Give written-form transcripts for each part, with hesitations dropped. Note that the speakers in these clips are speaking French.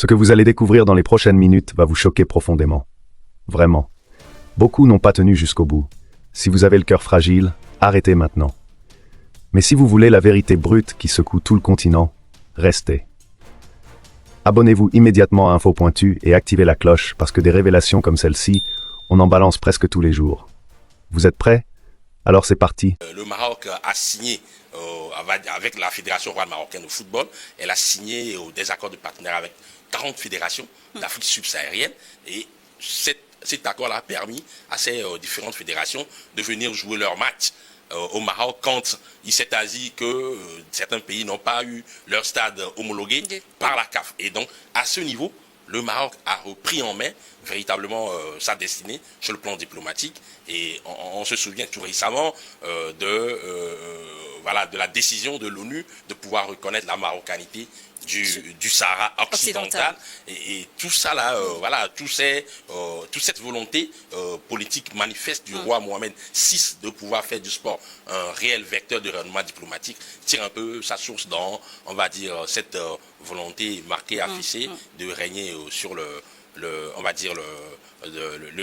Ce que vous allez découvrir dans les prochaines minutes va vous choquer profondément. Vraiment. Beaucoup n'ont pas tenu jusqu'au bout. Si vous avez le cœur fragile, arrêtez maintenant. Mais si vous voulez la vérité brute qui secoue tout le continent, restez. Abonnez-vous immédiatement à Info Pointu et activez la cloche parce que des révélations comme celle-ci, on en balance presque tous les jours. Vous êtes prêts? Alors c'est parti. Le Maroc a signé avec la Fédération royale marocaine de football, elle a signé des accords de partenariat avec 40 fédérations d'Afrique subsaharienne et cet accord a permis à ces différentes fédérations de venir jouer leur match au Maroc quand il s'est agi que certains pays n'ont pas eu leur stade homologué par la CAF. Et donc à ce niveau, le Maroc a repris en main véritablement sa destinée sur le plan diplomatique et on se souvient tout récemment de la décision de l'ONU de pouvoir reconnaître la marocanité du Sahara occidental et tout ça là, toute cette volonté politique manifeste du roi Mohamed VI de pouvoir faire du sport un réel vecteur de rayonnement diplomatique tire un peu sa source dans, on va dire, cette volonté marquée, affichée de régner sur le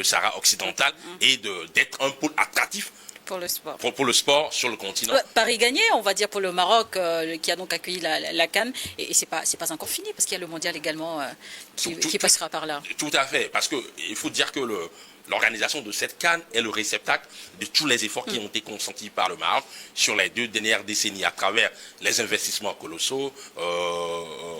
Sahara occidental et d'être un pôle attractif pour le sport. Pour le sport sur le continent. Paris gagné, on va dire, pour le Maroc, qui a donc accueilli la CAN. Et c'est pas encore fini, parce qu'il y a le mondial également qui passera par là. Tout à fait, parce qu'il faut dire que l'organisation de cette CAN est le réceptacle de tous les efforts qui ont été consentis par le Maroc sur les 2 dernières décennies à travers les investissements colossaux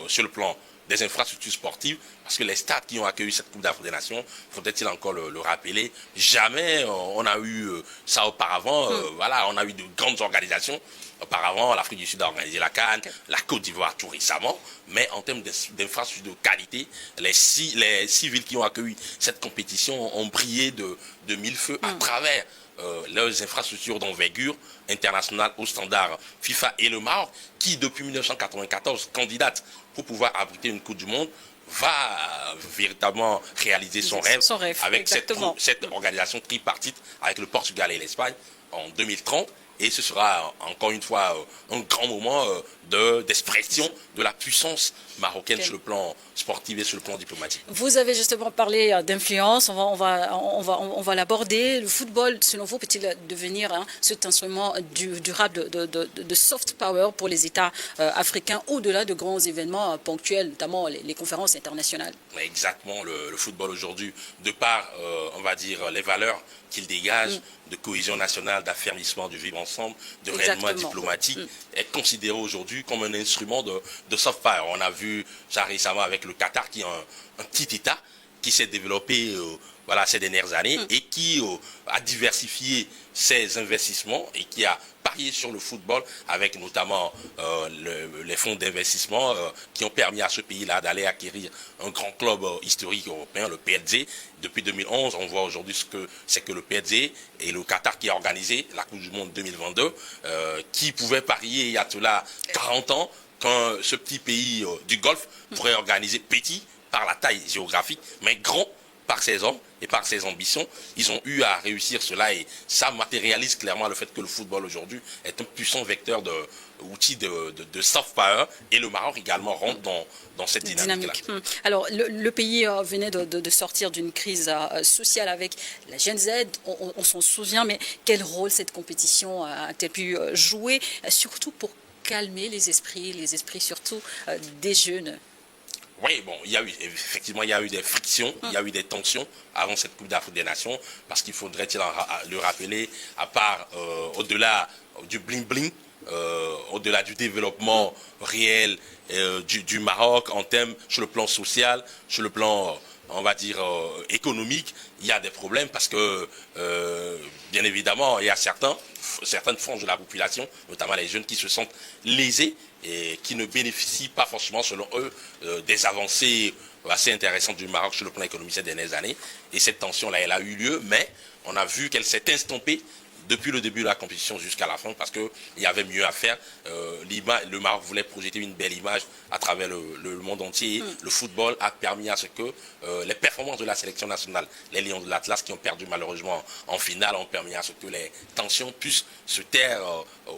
sur le plan des infrastructures sportives, parce que les stades qui ont accueilli cette Coupe d'Afrique des Nations, faudrait-il encore le rappeler, jamais on a eu ça auparavant, on a eu de grandes organisations. Auparavant, l'Afrique du Sud a organisé la CAN, la Côte d'Ivoire tout récemment, mais en termes d'infrastructures de qualité, les 6 villes qui ont accueilli cette compétition ont brillé de mille feux à travers leurs infrastructures d'envergure internationale au standard FIFA. Et le Maroc, qui depuis 1994 candidate pour pouvoir abriter une Coupe du Monde, va véritablement réaliser son rêve avec cette organisation tripartite avec le Portugal et l'Espagne en 2030. Et ce sera encore une fois un grand moment d'expression de la puissance marocaine sur le plan sportif et sur le plan diplomatique. Vous avez justement parlé d'influence, on va l'aborder. Le football, selon vous, peut-il devenir cet instrument durable de soft power pour les États africains au-delà de grands événements ponctuels, notamment les conférences internationales? Exactement, le football aujourd'hui, de par, on va dire, les valeurs qu'il dégage, de cohésion nationale, d'affermissement du vivre ensemble, de rayonnement diplomatique, est considéré aujourd'hui comme un instrument de soft power. On a vu ça récemment avec le Qatar, qui est un petit État qui s'est développé ces dernières années et qui a diversifié ses investissements et qui a parié sur le football avec notamment les fonds d'investissement qui ont permis à ce pays-là d'aller acquérir un grand club historique européen, le PSG. Depuis 2011, on voit aujourd'hui ce que c'est que le PSG et le Qatar qui a organisé la Coupe du Monde 2022, qui pouvait parier il y a cela 40 ans quand ce petit pays du Golfe pourrait organiser petit par la taille géographique, mais grand par ses hommes et par ses ambitions. Ils ont eu à réussir cela et ça matérialise clairement le fait que le football aujourd'hui est un puissant vecteur outil de soft power et le Maroc également rentre dans cette dynamique-là. Alors, le pays venait de sortir d'une crise sociale avec la Gen Z, on s'en souvient, mais quel rôle cette compétition a-t-elle pu jouer, surtout pour calmer les esprits surtout des jeunes? Oui, bon, il y a eu des frictions, il y a eu des tensions avant cette Coupe d'Afrique des Nations, parce qu'il faudrait-il le rappeler, à part au-delà du bling-bling, au-delà du développement réel du Maroc en termes sur le plan social, sur le plan, on va dire, économique, il y a des problèmes parce que, bien évidemment, il y a certaines franges de la population, notamment les jeunes, qui se sentent lésés et qui ne bénéficient pas forcément, selon eux, des avancées assez intéressantes du Maroc sur le plan économique ces dernières années. Et cette tension-là, elle a eu lieu, mais on a vu qu'elle s'est estompée depuis le début de la compétition jusqu'à la fin, parce qu'il y avait mieux à faire. Le Maroc voulait projeter une belle image à travers le monde entier. Le football a permis à ce que les performances de la sélection nationale, les Lions de l'Atlas qui ont perdu malheureusement en finale, ont permis à ce que les tensions puissent se taire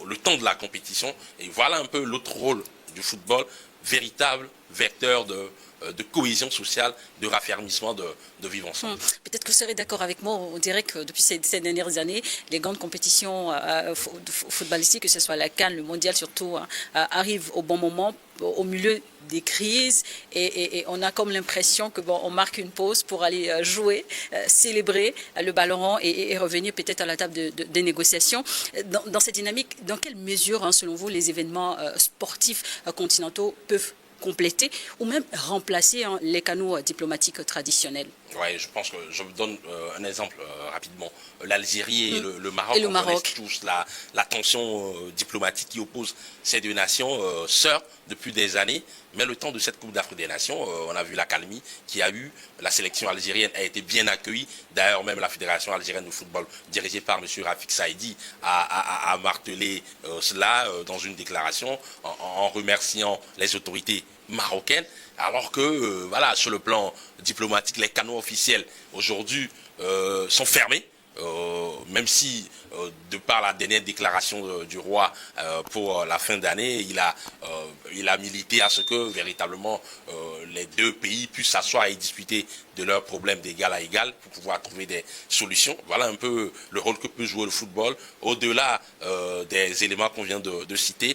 le temps de la compétition. Et voilà un peu l'autre rôle du football, véritable vecteur de de cohésion sociale, de raffermissement, de vivre ensemble. Peut-être que vous serez d'accord avec moi, on dirait que depuis ces dernières années, les grandes compétitions footballistiques, que ce soit la CAN, le mondial surtout, arrivent au bon moment, au milieu des crises, et on a comme l'impression que on marque une pause pour aller jouer, célébrer le ballon rond et revenir peut-être à la table des négociations. Dans cette dynamique, dans quelle mesure, selon vous, les événements sportifs continentaux peuvent compléter ou même remplacer les canaux diplomatiques traditionnels? Ouais, je pense que je vous donne un exemple rapidement. L'Algérie et le Maroc, et le Maroc. Tous la tension diplomatique qui oppose ces deux nations sœurs depuis des années. Mais le temps de cette Coupe d'Afrique des Nations, on a vu l'accalmie qu'il y a eu. La sélection algérienne a été bien accueillie. D'ailleurs, même la Fédération algérienne de football, dirigée par M. Rafik Saïdi, a martelé cela dans une déclaration en remerciant les autorités marocaines. Alors que, voilà, sur le plan diplomatique, les canaux officiels aujourd'hui sont fermés. Même si, de par la dernière déclaration du roi pour la fin d'année, il a milité à ce que véritablement les deux pays puissent s'asseoir et discuter de leurs problèmes d'égal à égal pour pouvoir trouver des solutions. Voilà un peu le rôle que peut jouer le football. Au-delà des éléments qu'on vient de citer,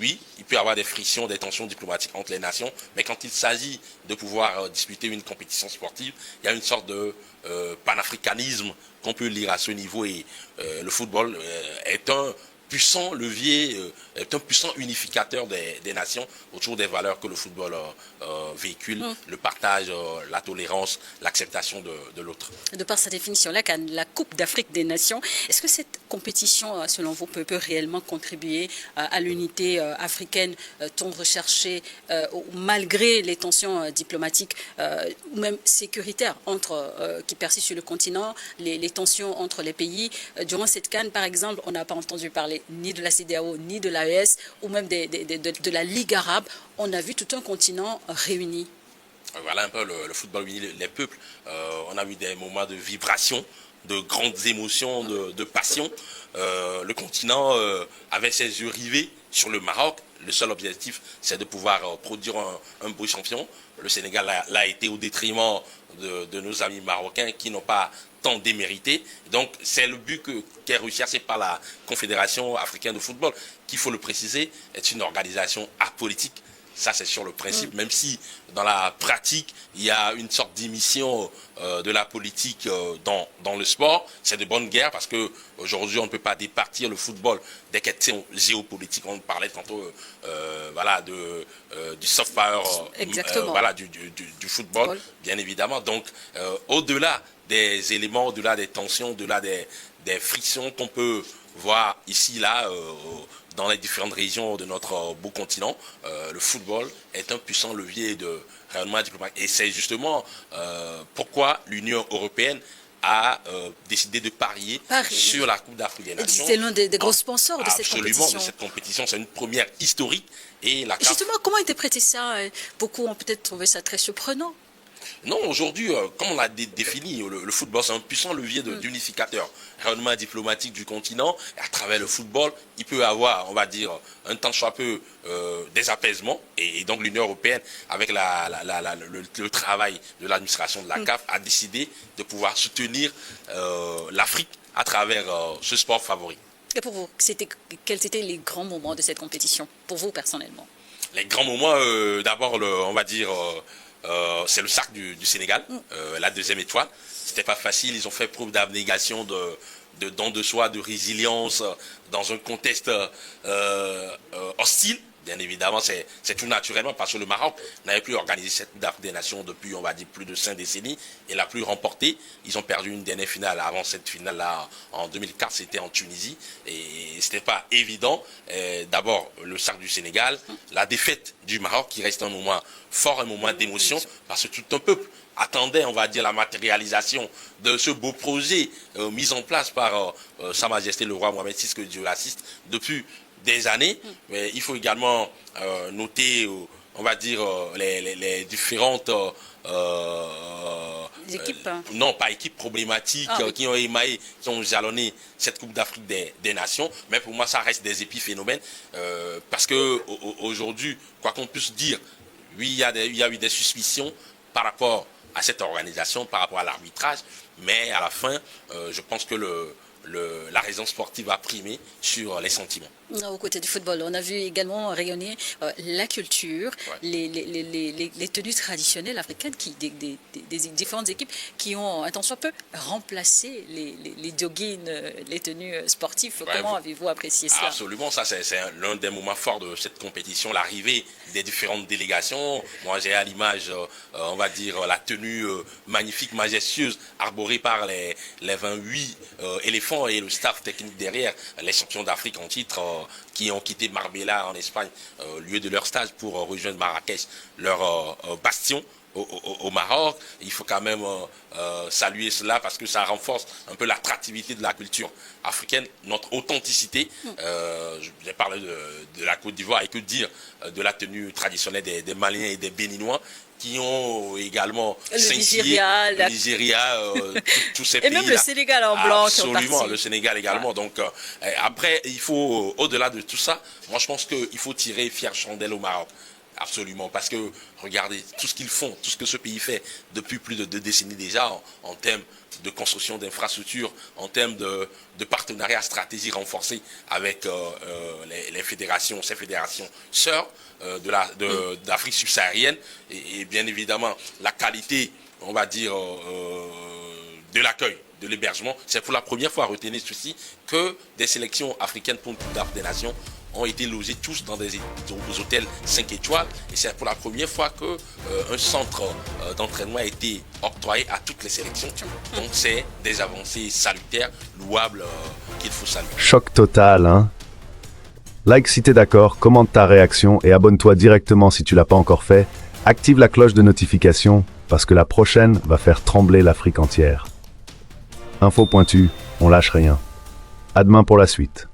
oui, il peut y avoir des frictions, des tensions diplomatiques entre les nations, mais quand il s'agit de pouvoir disputer une compétition sportive, il y a une sorte de panafricanisme qu'on peut lire à ce niveau, et le football est un puissant levier, est un puissant unificateur des nations autour des valeurs que le football véhicule, le partage, la tolérance, l'acceptation de l'autre. De par sa définition, la Coupe d'Afrique des Nations, est-ce que cette compétition, selon vous, peut réellement contribuer à l'unité africaine tant recherchée, malgré les tensions diplomatiques ou même sécuritaires qui persistent sur le continent, les tensions entre les pays? Durant cette CAN, par exemple, on n'a pas entendu parler ni de la CEDEAO, ni de l'AES, ou même de la Ligue arabe. On a vu tout un continent réuni. Voilà un peu le football unit les peuples. On a eu des moments de vibration, de grandes émotions, de passion. Le continent avait ses yeux rivés sur le Maroc. Le seul objectif, c'est de pouvoir produire un beau champion. Le Sénégal l'a été au détriment de nos amis marocains qui n'ont pas tant démérité. Donc, c'est le but qui est recherché par la Confédération africaine de football, qui, il faut le préciser, est une organisation apolitique. Ça, c'est sur le principe, même si dans la pratique, il y a une sorte d'émission de la politique dans le sport. C'est de bonne guerre parce qu'aujourd'hui, on ne peut pas départir le football des questions géopolitiques. On parlait tantôt voilà, du soft power voilà, du football, bien évidemment. Donc, au-delà des éléments, au-delà des tensions, au-delà des frictions qu'on peut voir ici, là, dans les différentes régions de notre beau continent, le football est un puissant levier de rayonnement diplomatique. Et c'est justement pourquoi l'Union européenne a décidé de parier sur la Coupe d'Afrique des Nations. C'est l'un des gros sponsors de cette compétition. Absolument, de cette compétition. C'est une première historique. Et justement, comment interpréter ça? Beaucoup ont peut-être trouvé ça très surprenant. Non, aujourd'hui, comme on l'a défini, le football, c'est un puissant levier d'unificateur. Rayonnement diplomatique du continent, et à travers le football, il peut avoir, on va dire, un tant soit peu des apaisements. Et donc l'Union européenne, avec le travail de l'administration de la CAF, a décidé de pouvoir soutenir l'Afrique à travers ce sport favori. Et pour vous, quels étaient les grands moments de cette compétition, pour vous personnellement? Les grands moments, d'abord, on va dire... c'est le Sacre du Sénégal, la deuxième étoile. C'était pas facile, ils ont fait preuve d'abnégation, de don de soi, de résilience dans un contexte hostile. Bien évidemment, c'est tout naturellement parce que le Maroc n'avait plus organisé cette Coupe d'Afrique des Nations depuis, on va dire, plus de 5 décennies et l'a plus remportée. Ils ont perdu une dernière finale. Avant cette finale-là, en 2004, c'était en Tunisie et c'était pas évident. D'abord, le Sacre du Sénégal, la défaite du Maroc qui reste un moment fort, un moment d'émotion parce que tout un peuple attendait, on va dire, la matérialisation de ce beau projet mis en place par Sa Majesté le roi Mohamed VI, que Dieu l'assiste, depuis des années. Mais il faut également noter, on va dire, les différentes équipes. Non, pas équipes problématiques qui ont émaillé, qui ont jalonné cette Coupe d'Afrique des Nations. Mais pour moi, ça reste des épiphénomènes parce que aujourd'hui, quoi qu'on puisse dire, Oui, il y a eu des suspicions par rapport à cette organisation, par rapport à l'arbitrage, mais à la fin, je pense que la raison sportive a primé sur les sentiments. Aux côtés du football, on a vu également rayonner la culture, Ouais. les tenues traditionnelles africaines, des différentes équipes qui ont un tant soit peu remplacé les joggings, les tenues sportives. Ouais, Comment avez-vous apprécié cela? Absolument, ça c'est l'un des moments forts de cette compétition, l'arrivée des différentes délégations. Moi j'ai à l'image, on va dire, la tenue magnifique, majestueuse, arborée par les 28 éléphants et le staff technique derrière, les champions d'Afrique en titre qui ont quitté Marbella en Espagne, lieu de leur stage, pour rejoindre Marrakech, leur bastion. Au Maroc, il faut quand même saluer cela parce que ça renforce un peu l'attractivité de la culture africaine, notre authenticité. J'ai parlé de la Côte d'Ivoire et que dire de la tenue traditionnelle des Maliens et des Béninois qui ont également le Nigeria, tous ces et pays-là. même le Sénégal en blanc. Absolument, le Sénégal également. Donc après, il faut, au-delà de tout ça, moi je pense qu'il faut tirer fière chandelle au Maroc. Absolument, parce que regardez tout ce qu'ils font, tout ce que ce pays fait depuis plus de 2 décennies déjà en termes de construction d'infrastructures, en termes de partenariat stratégique renforcé avec les fédérations, ces fédérations sœurs d'Afrique subsaharienne et bien évidemment la qualité, on va dire, de l'accueil, de l'hébergement. C'est pour la première fois, retenez ceci, que des sélections africaines pour une Coupe d'Afrique des Nations ont été logés tous dans des hôtels 5 étoiles et c'est pour la première fois qu'un centre d'entraînement a été octroyé à toutes les sélections. Donc c'est des avancées salutaires, louables, qu'il faut saluer. Choc total, hein? Like si t'es d'accord, commente ta réaction et abonne-toi directement si tu l'as pas encore fait. Active la cloche de notification parce que la prochaine va faire trembler l'Afrique entière. Info pointue, on lâche rien. À demain pour la suite.